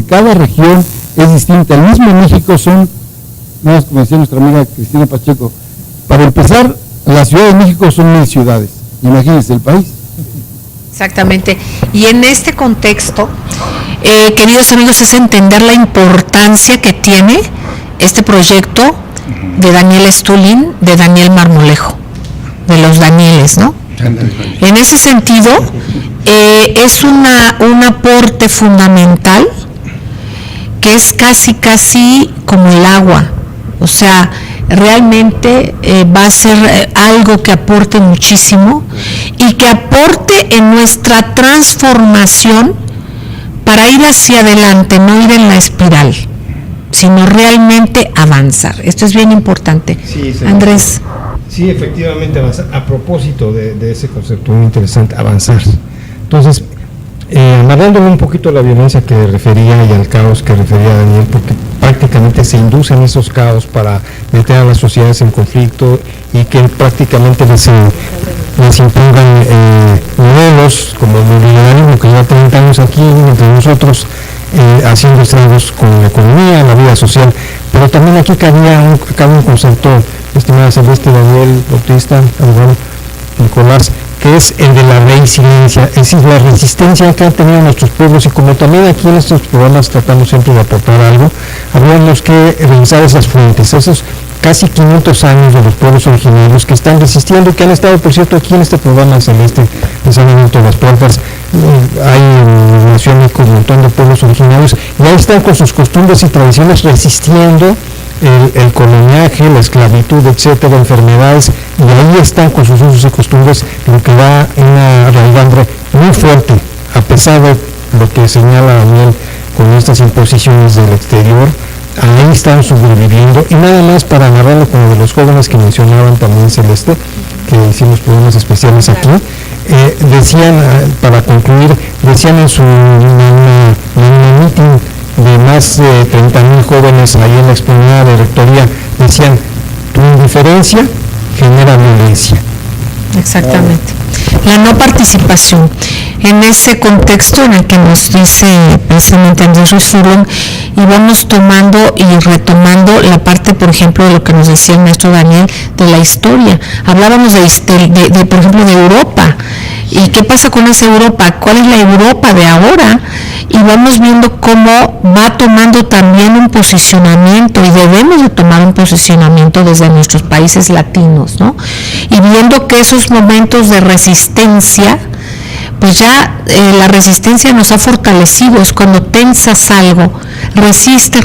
cada región es distinta. El mismo México son, no, como decía nuestra amiga Cristina Pacheco, para empezar, la Ciudad de México son 1000 ciudades, imagínense el país. Exactamente. Y en este contexto, queridos amigos, es entender la importancia que tiene este proyecto de Daniel Stulin, de Daniel Marmolejo, de los Danieles, ¿no? En ese sentido, es un aporte fundamental que es casi como el agua, o sea, realmente va a ser algo que aporte muchísimo y que aporte en nuestra transformación para ir hacia adelante, no ir en la espiral, sino realmente avanzar. Esto es bien importante. Sí, Andrés. Sí, efectivamente, avanzar. A propósito de ese concepto muy interesante, avanzar. Entonces, amarrándole un poquito a la violencia que refería y al caos que refería Daniel, porque prácticamente se inducen esos caos para meter a las sociedades en conflicto y que prácticamente les impongan modelos como el neoliberalismo que lleva 30 años aquí entre nosotros, haciendo estragos con la economía, la vida social, Pero también aquí cabe un concepto, estimada Celeste, Daniel, Bautista, abogado Nicolás, que es el de la resiliencia, es decir, la resistencia que han tenido nuestros pueblos, y como también aquí en estos programas tratamos siempre de aportar algo, habríamos que revisar esas fuentes, esos casi 500 años de los pueblos originarios que están resistiendo, que han estado, por cierto, aquí en este programa Celeste, en San Benito de las Puertas, hay en la Ciudad de México un montón de pueblos originarios, y ahí están con sus costumbres y tradiciones resistiendo el coloniaje, la esclavitud, etcétera, enfermedades, y ahí están con sus usos y costumbres, lo que da una raigambre muy fuerte, a pesar de lo que señala Daniel con estas imposiciones del exterior. Ahí están sobreviviendo, y nada más para agarrarlo como de los jóvenes que mencionaban también Celeste, que hicimos programas especiales aquí, decían, para concluir, decían en su meeting de más de 30,000 jóvenes ahí en la explanada de rectoría, decían, tu indiferencia genera violencia. Exactamente. La no participación. En ese contexto en el que nos dice precisamente Andrés Ruiz Furlong, y vamos tomando y retomando la parte, por ejemplo, de lo que nos decía el maestro Daniel, de la historia. Hablábamos de por ejemplo, de Europa. ¿Y qué pasa con esa Europa? ¿Cuál es la Europa de ahora? Y vamos viendo cómo va tomando también un posicionamiento, y debemos de tomar un posicionamiento desde nuestros países latinos, ¿no? Y viendo que esos momentos de resistencia, pues ya la resistencia nos ha fortalecido, es cuando tensas algo, resiste,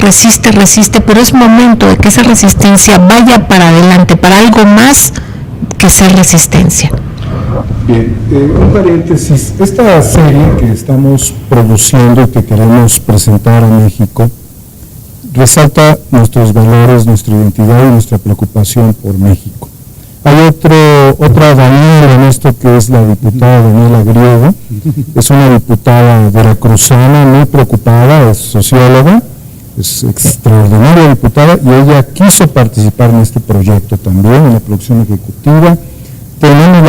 pero es momento de que esa resistencia vaya para adelante, para algo más que ser resistencia. Bien, un paréntesis, esta serie que estamos produciendo y que queremos presentar a México resalta nuestros valores, nuestra identidad y nuestra preocupación por México. Hay otra Daniela en esto, que es la diputada Daniela Griego, es una diputada veracruzana muy preocupada, es socióloga, es extraordinaria diputada, y ella quiso participar en este proyecto también, en la producción ejecutiva. Tenemos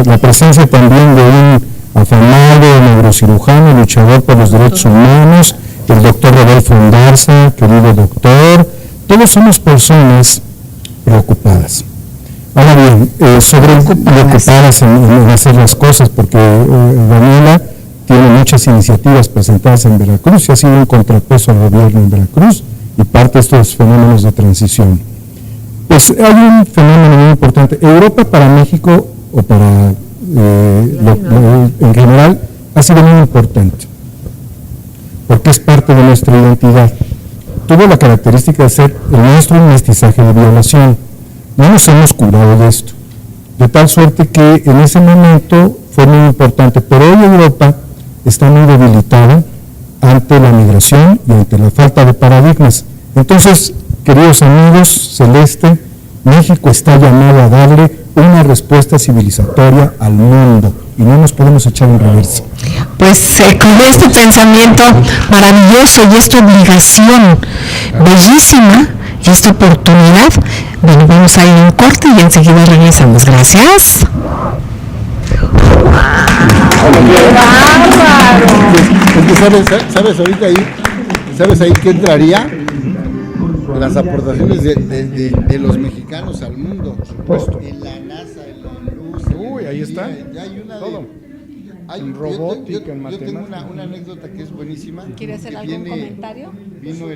la presencia también de un afamado neurocirujano, luchador por los derechos humanos, el doctor Rodolfo Ondarza, querido doctor. Todos somos personas preocupadas. Ahora bien, preocupadas en hacer las cosas, porque Daniela tiene muchas iniciativas presentadas en Veracruz y ha sido un contrapeso al gobierno en Veracruz y parte de estos fenómenos de transición. Pues hay un fenómeno muy importante. Europa para México, o para en general, ha sido muy importante, porque es parte de nuestra identidad. Tuvo la característica de ser el nuestro mestizaje de violación. No nos hemos curado de esto, de tal suerte que en ese momento fue muy importante, pero hoy Europa está muy debilitada ante la migración y ante la falta de paradigmas. Entonces, queridos amigos, Celeste, México está llamado a darle una respuesta civilizatoria al mundo y no nos podemos echar en reversa. Pues con este pensamiento maravilloso y esta obligación bellísima y esta oportunidad, bueno, vamos a ir a un corte y enseguida regresamos. Gracias. ¿Sabes ahí qué entraría? Las aportaciones de los mexicanos al mundo. Por supuesto. En la NASA, en la luz. Uy, ahí está. Ya hay una todo. En robótica, en matemáticas. Yo tengo una anécdota que es buenísima. ¿Quiere hacer algún comentario? Vino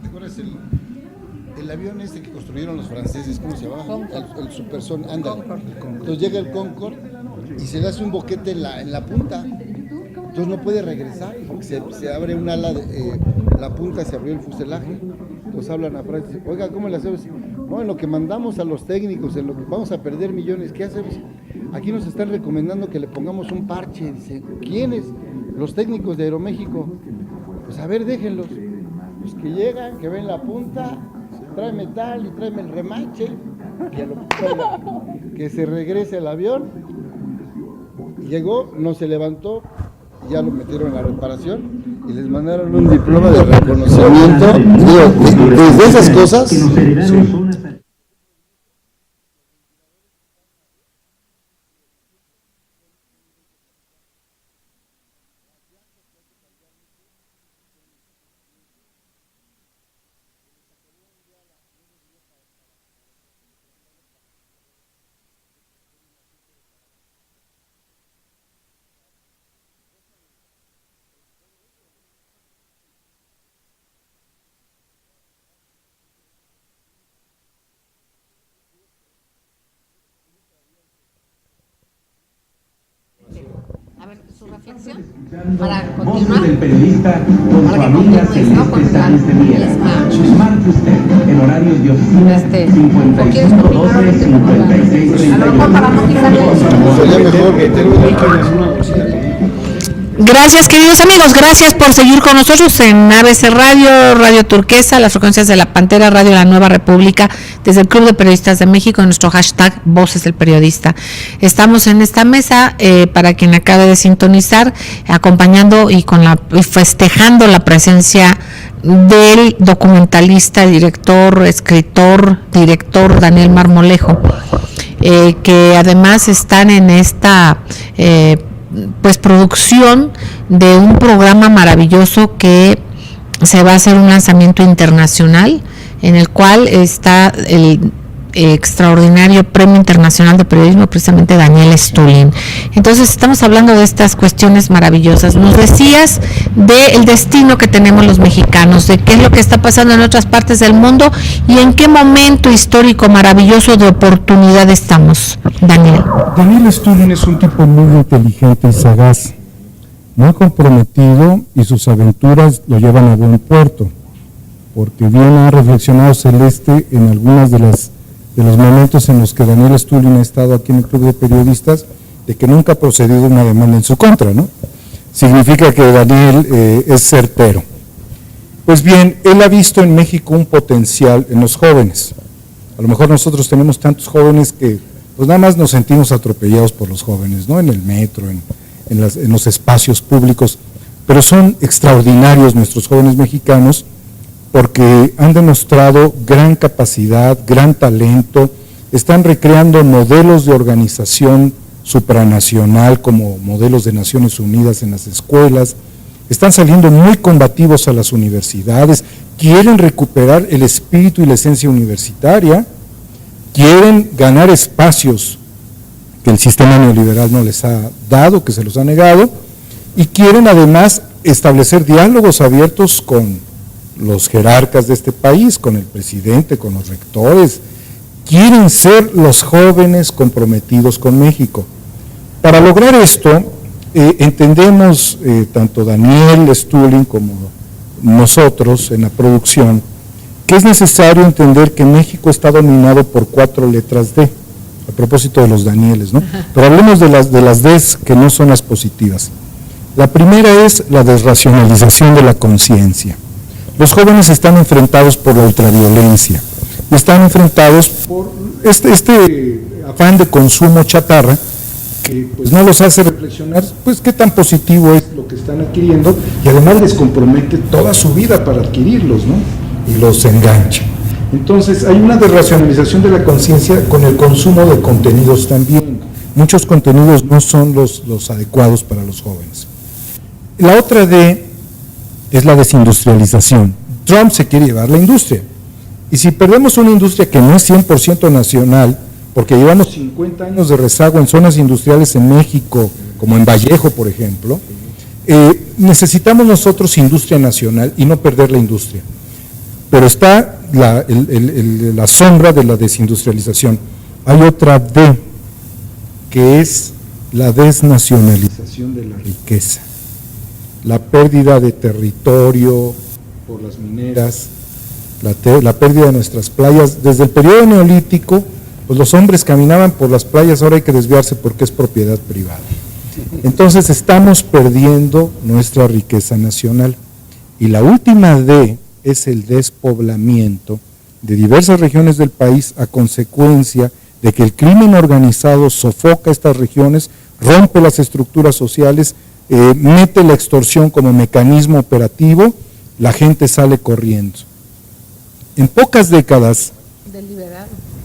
¿te acuerdas el avión este que construyeron los franceses? ¿Cómo se llamaba? El Superson, ándale. Entonces llega el Concorde y se le hace un boquete en la punta. Entonces no puede regresar porque se abre un ala, la punta se abrió el fuselaje. Entonces hablan a Francia, oiga, ¿cómo le hacemos? No, en lo que mandamos a los técnicos, en lo que vamos a perder millones, ¿qué hacemos? Aquí nos están recomendando que le pongamos un parche. Dice, ¿quiénes? Los técnicos de Aeroméxico. Pues a ver, déjenlos. Pues que llegan, que ven la punta, tráeme tal y tráeme el remache, que se regrese el avión. Llegó, no se levantó, ya lo metieron a la reparación y les mandaron un diploma de reconocimiento. Desde esas cosas. su reflexión para continuar. Voz del periodista con su amiga Celeste Sáenz de Miera. Marque usted en horarios de oficina 5512-5636. A lo mejor para no quitarle. Gracias, queridos amigos, gracias por seguir con nosotros en ABC Radio, Radio Turquesa, las frecuencias de La Pantera, Radio La Nueva República, desde el Club de Periodistas de México, en nuestro hashtag Voces del Periodista. Estamos en esta mesa, para quien acabe de sintonizar, acompañando y festejando la presencia del documentalista, director, escritor, director Daniel Marmolejo, que además están en esta producción de un programa maravilloso que se va a hacer un lanzamiento internacional, en el cual está el extraordinario Premio Internacional de Periodismo, precisamente Daniel Stulin. Entonces estamos hablando de estas cuestiones maravillosas. Nos decías del destino que tenemos los mexicanos, de qué es lo que está pasando en otras partes del mundo y en qué momento histórico maravilloso de oportunidad estamos, Daniel. Daniel Stulin es un tipo muy inteligente y sagaz, muy comprometido, y sus aventuras lo llevan a buen puerto, porque bien ha reflexionado Celeste en algunas de los momentos en los que Daniel Stulin ha estado aquí en el Club de Periodistas, de que nunca ha procedido una demanda en su contra, ¿no? Significa que Daniel es certero. Pues bien, él ha visto en México un potencial en los jóvenes. A lo mejor nosotros tenemos tantos jóvenes que pues nada más nos sentimos atropellados por los jóvenes, ¿no? En el metro, en los espacios públicos, pero son extraordinarios nuestros jóvenes mexicanos, porque han demostrado gran capacidad, gran talento, están recreando modelos de organización supranacional como modelos de Naciones Unidas en las escuelas, están saliendo muy combativos a las universidades, quieren recuperar el espíritu y la esencia universitaria, quieren ganar espacios que el sistema neoliberal no les ha dado, que se los ha negado, y quieren además establecer diálogos abiertos con los jerarcas de este país, con el presidente, con los rectores. Quieren ser los jóvenes comprometidos con México. Para lograr esto, entendemos, tanto Daniel Stulin como nosotros en la producción, que es necesario entender que México está dominado por 4 letras D, a propósito de los Danieles, ¿no? Pero hablemos de las Ds que no son las positivas. La primera es la desracionalización de la conciencia. Los jóvenes están enfrentados por la ultraviolencia, están enfrentados por este afán de consumo chatarra, que pues no los hace reflexionar pues qué tan positivo es lo que están adquiriendo, y además les compromete toda su vida para adquirirlos, ¿no? Y los engancha. Entonces hay una desracionalización de la conciencia con el consumo de contenidos también. Muchos contenidos no son los adecuados para los jóvenes. La otra D es la desindustrialización. Trump se quiere llevar la industria, y si perdemos una industria que no es 100% nacional, porque llevamos 50 años de rezago en zonas industriales en México, como en Vallejo, por ejemplo, necesitamos nosotros industria nacional y no perder la industria. Pero está la sombra de la desindustrialización. Hay otra D, que es la desnacionalización de la riqueza. La pérdida de territorio por las mineras, la pérdida de nuestras playas. Desde el periodo neolítico, pues los hombres caminaban por las playas, ahora hay que desviarse porque es propiedad privada. Entonces estamos perdiendo nuestra riqueza nacional. Y la última D es el despoblamiento de diversas regiones del país a consecuencia de que el crimen organizado sofoca estas regiones, rompe las estructuras sociales, mete la extorsión como mecanismo operativo, la gente sale corriendo. En pocas décadas,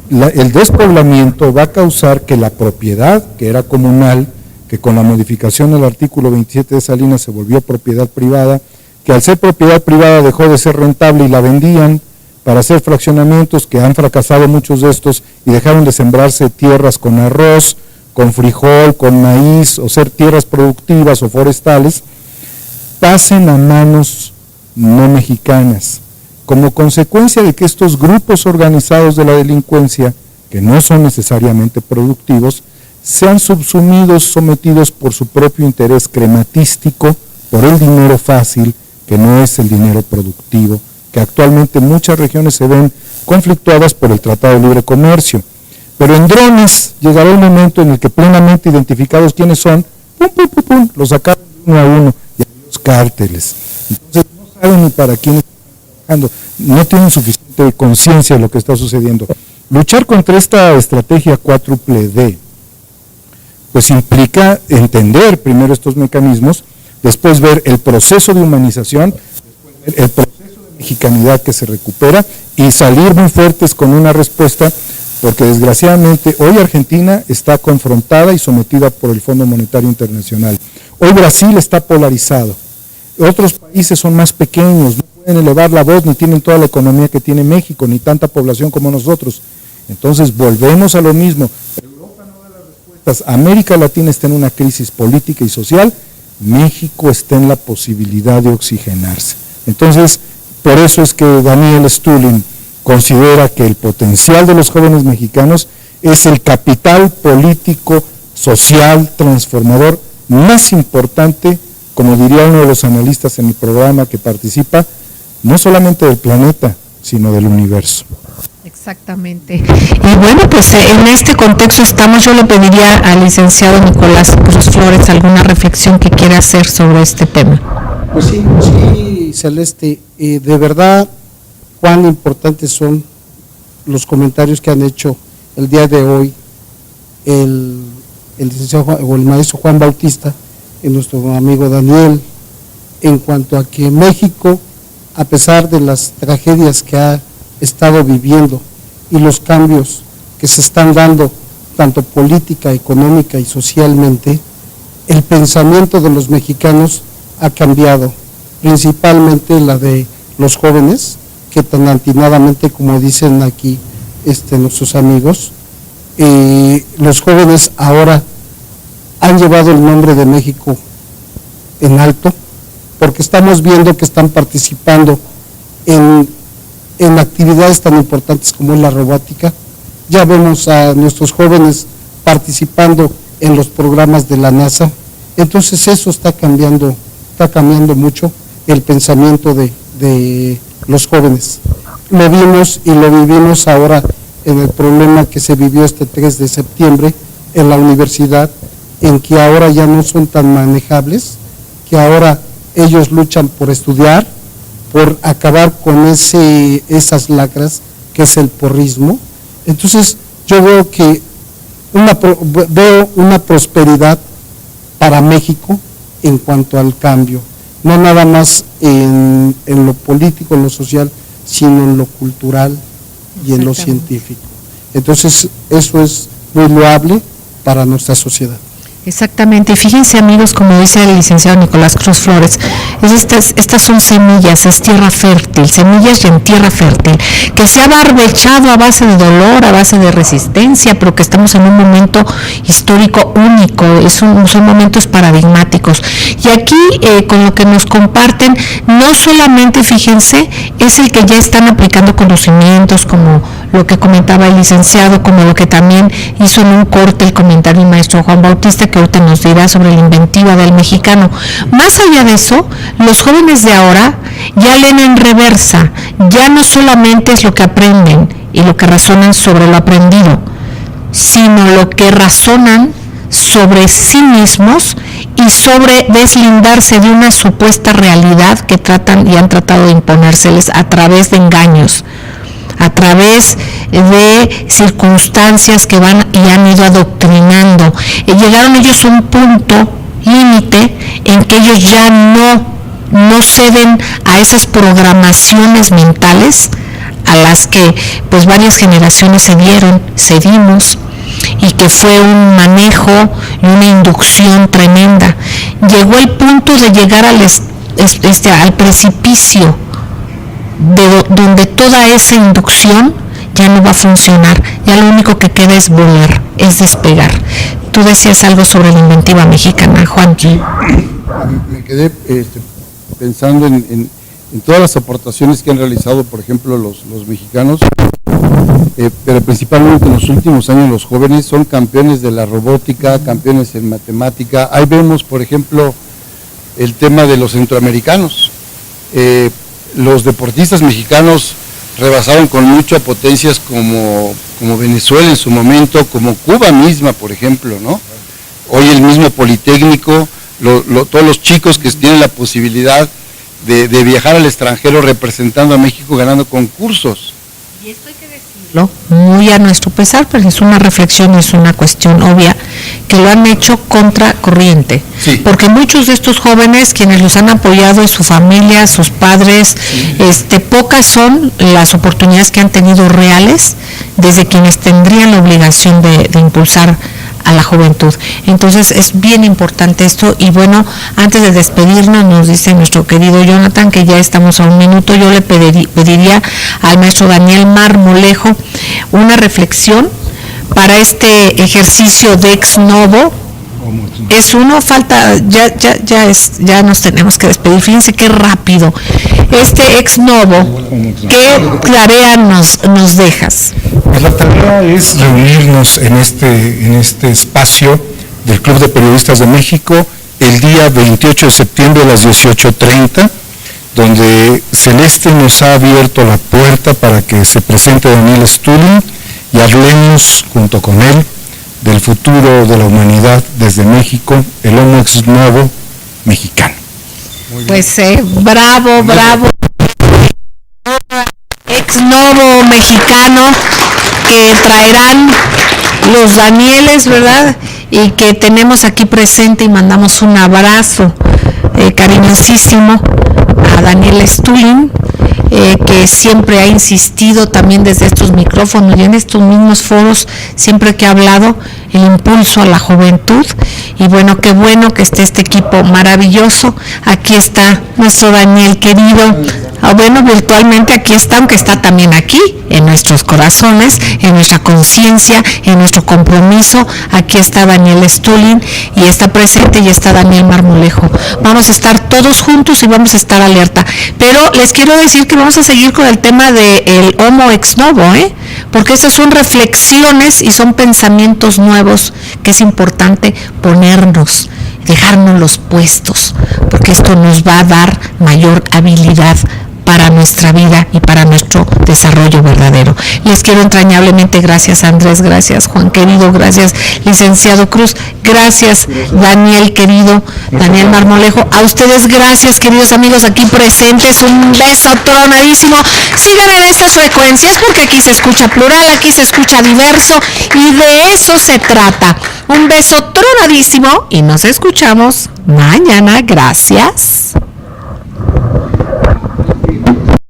el despoblamiento va a causar que la propiedad, que era comunal, que con la modificación del artículo 27 de Salinas se volvió propiedad privada, que al ser propiedad privada dejó de ser rentable y la vendían para hacer fraccionamientos, que han fracasado muchos de estos y dejaron de sembrarse tierras con arroz, con frijol, con maíz, o ser tierras productivas o forestales, pasen a manos no mexicanas, como consecuencia de que estos grupos organizados de la delincuencia, que no son necesariamente productivos, sean subsumidos, sometidos por su propio interés crematístico, por el dinero fácil, que no es el dinero productivo, que actualmente muchas regiones se ven conflictuadas por el Tratado de Libre Comercio. Pero en drones llegará el momento en el que plenamente identificados quiénes son, los sacan uno a uno, y hay los cárteles. Entonces no saben ni para quién están trabajando, no tienen suficiente conciencia de lo que está sucediendo. Luchar contra esta estrategia 4D, pues implica entender primero estos mecanismos, después ver el proceso de humanización, el proceso de mexicanidad que se recupera y salir muy fuertes con una respuesta, porque desgraciadamente hoy Argentina está confrontada y sometida por el Fondo Monetario Internacional. Hoy Brasil está polarizado, otros países son más pequeños, no pueden elevar la voz, ni tienen toda la economía que tiene México, ni tanta población como nosotros. Entonces volvemos a lo mismo. Europa no da las respuestas, América Latina está en una crisis política y social, México está en la posibilidad de oxigenarse. Entonces, por eso es que Daniel Stulin considera que el potencial de los jóvenes mexicanos es el capital político, social, transformador más importante, como diría uno de los analistas en el programa que participa, no solamente del planeta, sino del universo. Exactamente. Y bueno, pues en este contexto estamos, yo le pediría al licenciado Nicolás Cruz Flores alguna reflexión que quiera hacer sobre este tema. Pues sí, Celeste, de verdad, cuán importantes son los comentarios que han hecho el día de hoy el licenciado o el maestro Juan Bautista y nuestro amigo Daniel, en cuanto a que México, a pesar de las tragedias que ha estado viviendo y los cambios que se están dando, tanto política, económica y socialmente, el pensamiento de los mexicanos ha cambiado, principalmente la de los jóvenes, que tan atinadamente, como dicen aquí nuestros amigos, los jóvenes ahora han llevado el nombre de México en alto, porque estamos viendo que están participando en actividades tan importantes como es la robótica. Ya vemos a nuestros jóvenes participando en los programas de la NASA. Entonces eso está cambiando mucho el pensamiento de los jóvenes. Lo vimos y lo vivimos ahora en el problema que se vivió este 3 de septiembre en la universidad, en que ahora ya no son tan manejables, que ahora ellos luchan por estudiar, por acabar con esas lacras que es el porrismo. Entonces yo veo que veo una prosperidad para México en cuanto al cambio, no nada más en lo político, en lo social, sino en lo cultural y en lo científico. Entonces eso es muy loable para nuestra sociedad. Exactamente, y fíjense amigos, como dice el licenciado Nicolás Cruz Flores, estas son semillas, es tierra fértil, semillas en tierra fértil, que se ha barbechado a base de dolor, a base de resistencia, pero que estamos en un momento histórico único, son momentos paradigmáticos. Y aquí, con lo que nos comparten, no solamente, fíjense, es el que ya están aplicando conocimientos, como lo que comentaba el licenciado, como lo que también hizo en un corte el comentario el maestro Juan Bautista, que ahorita nos dirá sobre la inventiva del mexicano. Más allá de eso, los jóvenes de ahora ya leen en reversa, ya no solamente es lo que aprenden y lo que razonan sobre lo aprendido, sino lo que razonan sobre sí mismos y sobre deslindarse de una supuesta realidad que tratan y han tratado de imponérseles a través de engaños, a través de circunstancias que van y han ido adoctrinando. Llegaron ellos a un punto límite en que ellos ya no ceden a esas programaciones mentales a las que pues varias generaciones cedimos, y que fue un manejo y una inducción tremenda. Llegó el punto de llegar al precipicio, donde toda esa inducción ya no va a funcionar, ya lo único que queda es volar, es despegar. Tú decías algo sobre la inventiva mexicana, Juan. Sí, me quedé pensando en todas las aportaciones que han realizado, por ejemplo, los mexicanos, pero principalmente en los últimos años los jóvenes son campeones de la robótica, campeones en matemática. Ahí vemos, por ejemplo, el tema de los centroamericanos. Los deportistas mexicanos rebasaron con mucha potencias como Venezuela en su momento, como Cuba misma, por ejemplo, ¿no? Hoy el mismo Politécnico, todos los chicos que tienen la posibilidad de viajar al extranjero representando a México, ganando concursos. Y esto hay que decirlo muy a nuestro pesar, pero es una reflexión, es una cuestión obvia, que lo han hecho contra corriente, sí. Porque muchos de estos jóvenes, quienes los han apoyado es su familia, sus padres, sí. Pocas son las oportunidades que han tenido reales desde quienes tendrían la obligación de impulsar a la juventud. Entonces es bien importante esto. Y bueno, antes de despedirnos, nos dice nuestro querido Jonathan que ya estamos a un minuto. Yo le pediría al maestro Daniel Marmolejo una reflexión para este ejercicio de ex novo. Es uno, falta, ya nos tenemos que despedir. Fíjense qué rápido. Este ex novo, ¿qué tarea nos dejas? Pues la tarea es reunirnos en este espacio del Club de Periodistas de México el día 28 de septiembre a las 18:30, donde Celeste nos ha abierto la puerta para que se presente Daniel Stulin y hablemos junto con él del futuro de la humanidad desde México, el Homo ex novo mexicano. Pues bravo, ex novo mexicano que traerán los Danieles, ¿verdad? Y que tenemos aquí presente y mandamos un abrazo cariñosísimo a Daniel Stulin, que siempre ha insistido también desde estos micrófonos y en estos mismos foros, siempre que ha hablado, el impulso a la juventud. Y bueno que esté este equipo maravilloso. Aquí está nuestro Daniel querido. Bueno, virtualmente aquí está, aunque está también aquí, en nuestros corazones, en nuestra conciencia, en nuestro compromiso. Aquí está Daniel Stulin y está presente y está Daniel Marmolejo. Vamos a estar todos juntos y vamos a estar alerta. Pero les quiero decir que vamos a seguir con el tema del Homo ex novo, porque estas son reflexiones y son pensamientos nuevos que es importante ponernos, dejarnos los puestos, porque esto nos va a dar mayor habilidad para nuestra vida y para nuestro desarrollo verdadero. Les quiero entrañablemente, gracias Andrés, gracias Juan querido, gracias licenciado Cruz, gracias Daniel querido, Daniel Marmolejo, a ustedes gracias queridos amigos aquí presentes, un beso tronadísimo. Sigan en estas frecuencias porque aquí se escucha plural, aquí se escucha diverso y de eso se trata. Un beso tronadísimo y nos escuchamos mañana. Gracias.